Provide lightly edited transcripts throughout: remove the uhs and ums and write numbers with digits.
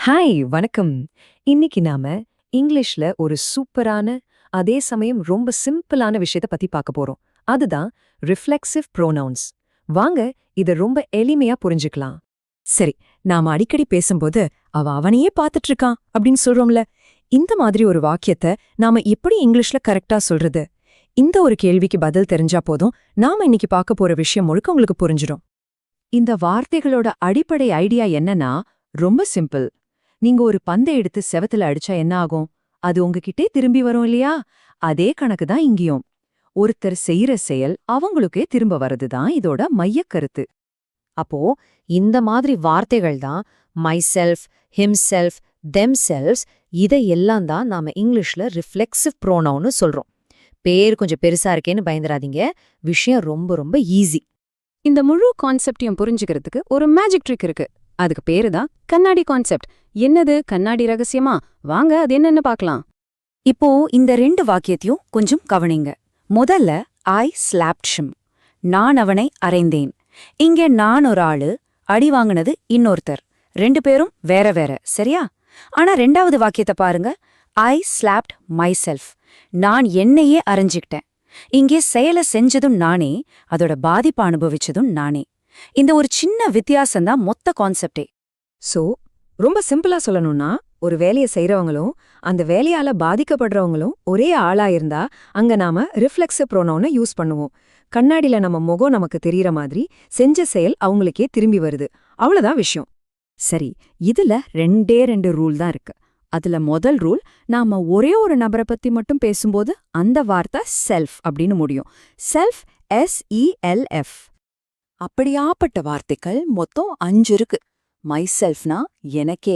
Hi வணக்கம். இன்னைக்கு நாம இங்கிலீஷ்ல ஒரு சூப்பரான அதே சமயம் ரொம்ப சிம்பிளான விஷயத்த பத்தி பார்க்க போறோம். அதுதான் ரிஃப்ளெக்சிவ் ப்ரோனவுன்ஸ். வாங்க இத ரொம்ப எளிமையா புரிஞ்சுக்கலாம். சரி, நாம அடிக்கடி பேசும்போது அவனையே பார்த்துட்டு இருக்கான் அப்படின்னு சொல்றோம்ல. இந்த மாதிரி ஒரு வாக்கியத்தை நாம எப்படி இங்கிலீஷ்ல கரெக்டா சொல்றது? இந்த ஒரு கேள்விக்கு பதில் தெரிஞ்சா போதும், நாம இன்னைக்கு பார்க்க போற விஷயம் முழுக்க உங்களுக்கு புரிஞ்சிடும். இந்த வார்த்தைகளோட அடிப்படை ஐடியா என்னன்னா ரொம்ப சிம்பிள். நீங்க ஒரு பந்தை எடுத்து செவத்துல அடிச்சா என்ன ஆகும்? அது உங்ககிட்டே திரும்பி வரும் இல்லையா? அதே கணக்கு தான் இங்கேயும். ஒருத்தர் செய்யற செயல் அவங்களுக்கே திரும்ப வரதுதான் இதோட மையக்கருத்து. அப்போ இந்த மாதிரி வார்த்தைகள் தான் மை செல்ஃப், ஹிம்செல்ஃப், தெம்செல்வ்ஸ் இதையெல்லாம் தான் நாம இங்கிலீஷ்ல ரிஃப்ளெக்சிவ் ப்ரோனவுன்னு சொல்றோம். பேர் கொஞ்சம் பெருசா இருக்கேன்னு பயந்துராதீங்க. விஷயம் ரொம்ப ரொம்ப ஈஸி. இந்த முழு கான்செப்டையும் புரிஞ்சுக்கிறதுக்கு ஒரு மேஜிக் ட்ரிக் இருக்கு. அதுக்கு பேரு தான் கண்ணாடி கான்செப்ட். என்னது கண்ணாடி ரகசியமா? வாங்க அது என்னன்னு பார்க்கலாம். இப்போ இந்த ரெண்டு வாக்கியத்தையும் கொஞ்சம் கவனிங்க. முதல்ல ஐ ஸ்லாப்ட் ஹிம். நான் அவனை அறைந்தேன். இங்கே நான் ஒரு ஆளு, அடி வாங்கினது இன்னொருத்தர். ரெண்டு பேரும் வேற வேற, சரியா? ஆனா ரெண்டாவது வாக்கியத்தை பாருங்க. ஐ ஸ்லாப்ட் மை செல்ஃப். நான் என்னையே அரைஞ்சிக்கிட்டேன். இங்கே செயலை செஞ்சதும் நானே, அதோட பாதிப்பு அனுபவிச்சதும் நானே. இந்த ஒரு சின்ன வித்தியாசம்தான் மொத்த கான்செப்டே. சோ ரொம்ப சிம்பிளா சொல்லணும்னா, ஒரு வேலையை செய்றவங்களும் அந்த வேலையால பாதிக்கப்படுறவங்களும் ஒரே ஆளா இருந்தா அங்க நாம ரிஃப்ளெக்சிவ் ப்ரோனவுனை யூஸ் பண்ணுவோம். கண்ணாடில நம்ம முகம் நமக்கு தெரியற மாதிரி செஞ்ச செயல் அவங்களுக்கே திரும்பி வருது. அவ்வளவுதான் விஷயம். சரி, இதுல ரெண்டு ரூல் தான் இருக்கு. அதுல முதல் ரூல், நாம ஒரே ஒரு நபரை பத்தி மட்டும் பேசும்போது அந்த வார்த்தை செல்ஃப் அப்படின்னு முடியும். Self, SELF. அப்படியாப்பட்ட வார்த்தைகள் மொத்தம் 5 இருக்கு. மை செல்ஃப்னா எனக்கே,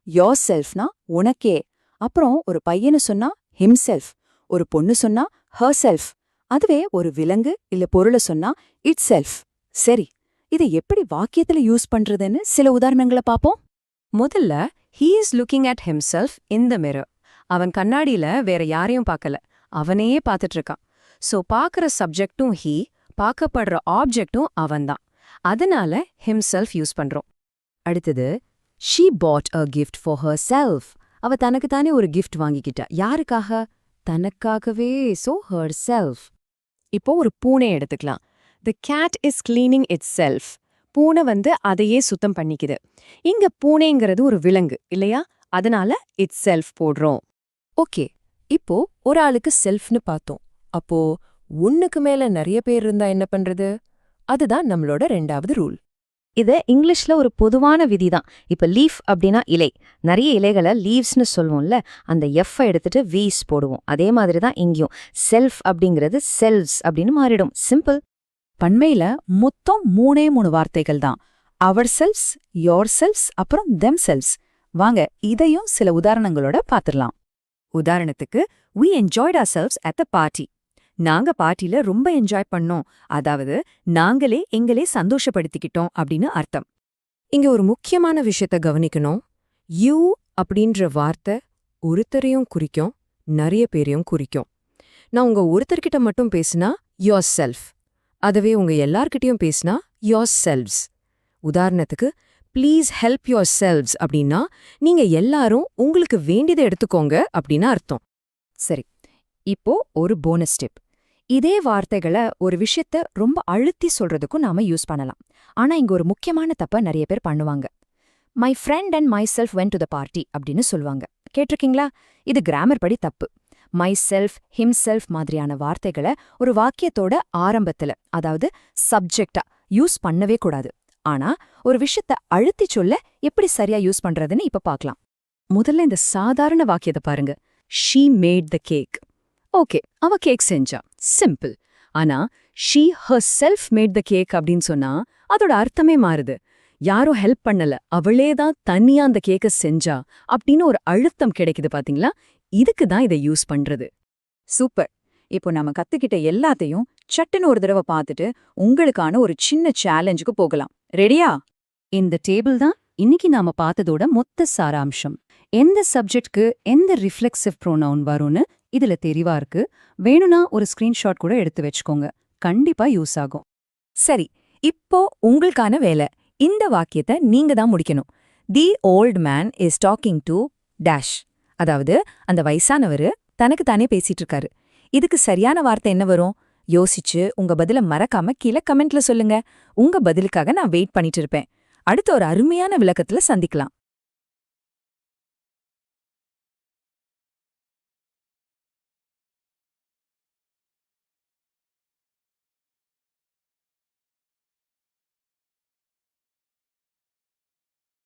யோர் செல்ஃப்னா உனக்கே, அப்புறம் ஒரு பையனு சொன்னா ஹிம்செல்ஃப், ஒரு பொண்ணு சொன்னா ஹர் செல்ஃப், அதுவே ஒரு விலங்கு இல்ல பொருளை சொன்னா இட் செல்ஃப். சரி, இதை எப்படி வாக்கியத்துல யூஸ் பண்றதுன்னு சில உதாரணங்களை பாப்போம். முதல்ல he is looking at himself in the mirror. அவன் கண்ணாடியில வேற யாரையும் பார்க்கல, அவனையே பார்த்துட்டு இருக்கான். சோ பார்க்கற சப்ஜெக்டும் he, பார்க்கப்படுற ஆப்ஜெக்டும் அவன்தான். அதனால himself யூஸ் பண்றோம். அடுத்தது she bought a gift for herself. அவ தனக்குத்தானே ஒரு gift வாங்கிக்கிட்டா. யாருக்காக? தனக்காகவே. so herself. இப்போ ஒரு பூனை எடுத்துக்கலாம். the cat is cleaning itself. பூனை அதையே சுத்தம் பண்ணிக்குது. இங்க பூனைங்கிறது ஒரு விலங்கு இல்லையா? அதனால இட் செல்ஃப் போடுறோம். ஓகே, இப்போ ஒரு ஆளுக்கு செல்ஃப்னு பார்த்தோம். அப்போ ஒண்ணுக்கு மேல நிறைய பேர் இருந்தா என்ன பண்றது? அதுதான் நம்மளோட ரெண்டாவது ரூல். இது இங்கிலீஷ்ல ஒரு பொதுவான விதிதான். இப்ப லீஃப் அப்படின்னா இலை. நிறைய இலைகளை லீவ்ஸ்னு சொல்லுவோம்ல, அந்த எஃப் எடுத்துட்டு வீஸ் போடுவோம். அதே மாதிரி தான் இங்கேயும் செல்ஃப் அப்படிங்கிறது செல்வ்ஸ் அப்படின்னு மாறிடும். சிம்பிள். பண்மையில மொத்தம் 3 வார்த்தைகள் தான். அவர் செல்வ்ஸ், யோர் செல்வ்ஸ், அப்புறம் தெம் செல்வ்ஸ். வாங்க இதையும் சில உதாரணங்களோட பாத்துடலாம். உதாரணத்துக்கு, we enjoyed ourselves at the party. நாங்க பார்ட்டில ரொம்ப என்ஜாய் பண்ணோம். அதாவது நாங்களே எங்களே சந்தோஷப்படுத்திக்கிட்டோம் அப்படின்னு அர்த்தம். இங்க ஒரு முக்கியமான விஷயத்த கவனிக்கணும். யூ அப்படின்ற வார்த்தை ஒருத்தரையும் குறிக்கும், நிறைய பேரையும் குறிக்கும். நான் உங்க ஒருத்தர்கிட்ட மட்டும் பேசினா யோர் செல்ஃப், அதுவே உங்க எல்லார்கிட்டயும் பேசினா யோர் செல்வ்ஸ். உதாரணத்துக்கு, ப்ளீஸ் ஹெல்ப் யோர் செல்வ்ஸ் அப்படின்னா நீங்க எல்லாரும் உங்களுக்கு வேண்டியதை எடுத்துக்கோங்க அப்படின்னு அர்த்தம். சரி, இப்போ ஒரு போனஸ் டிப். இதே வார்த்தைகளை ஒரு விஷயத்த ரொம்ப அழுத்தி சொல்றதுக்கும் நாம யூஸ் பண்ணலாம். ஆனா இங்க ஒரு முக்கியமான தப்ப நிறைய பேர் பண்ணுவாங்க. My friend and my self went to the party அப்படின்னு சொல்லுவாங்க. கேட்டிருக்கீங்களா? இது கிராமர் படி தப்பு. மை செல்ஃப், ஹிம்செல்ஃப் மாதிரியான வார்த்தைகளை ஒரு வாக்கியத்தோட ஆரம்பத்துல, அதாவது சப்ஜெக்டா யூஸ் பண்ணவே கூடாது. ஆனா ஒரு விஷயத்த அழுத்தி சொல்ல எப்படி சரியா யூஸ் பண்றதுன்னு இப்ப பார்க்கலாம். முதல்ல இந்த சாதாரண வாக்கியத்தை பாருங்க. she made the cake. Okay, அவ கேக் செஞ்சா, சிம்பிள். ஆனா she herself made the cake அப்படின்னு சொன்னா அதோட அர்த்தமே மாறுது. யாரும் ஹெல்ப் பண்ணல, அவளேதான் தனியா அந்த கேக்க செஞ்சா அப்படின்னு ஒரு அழுத்தம் கிடைக்குது. பாத்தீங்களா? இதுக்கு தான் இதை யூஸ் பண்றது. சூப்பர். இப்போ நம்ம கத்துக்கிட்ட எல்லாத்தையும் சட்டுன்னு ஒரு தடவை பார்த்துட்டு உங்களுக்கான ஒரு சின்ன சேலஞ்சுக்கு போகலாம். ரெடியா? இந்த டேபிள் தான் இன்னைக்கு நாம பார்த்ததோட மொத்த சாராம்சம். எந்த சப்ஜெக்ட்க்கு எந்த ரிஃப்ளெக்சிவ் ப்ரோனவுன் வரும்னு இதுல தெரிவா இருக்கு. வேணும்னா ஒரு ஸ்கிரீன்ஷாட் கூட எடுத்து வச்சுக்கோங்க. கண்டிப்பா யூஸ் ஆகும். சரி, இப்போ உங்களுக்கான வேலை. இந்த வாக்கியத்தை நீங்க தான் முடிக்கணும். The old man is talking to dash. அதாவது அந்த வயசானவரு தனக்கு தானே பேசிட்டு இருக்காரு. இதுக்கு சரியான வார்த்தை என்ன வரும்? யோசிச்சு உங்க பதில மறக்காம கீழே கமெண்ட்ல சொல்லுங்க. உங்க பதிலுக்காக நான் வெயிட் பண்ணிட்டு இருப்பேன். அடுத்த ஒரு அருமையான விளக்கத்துல சந்திக்கலாம்.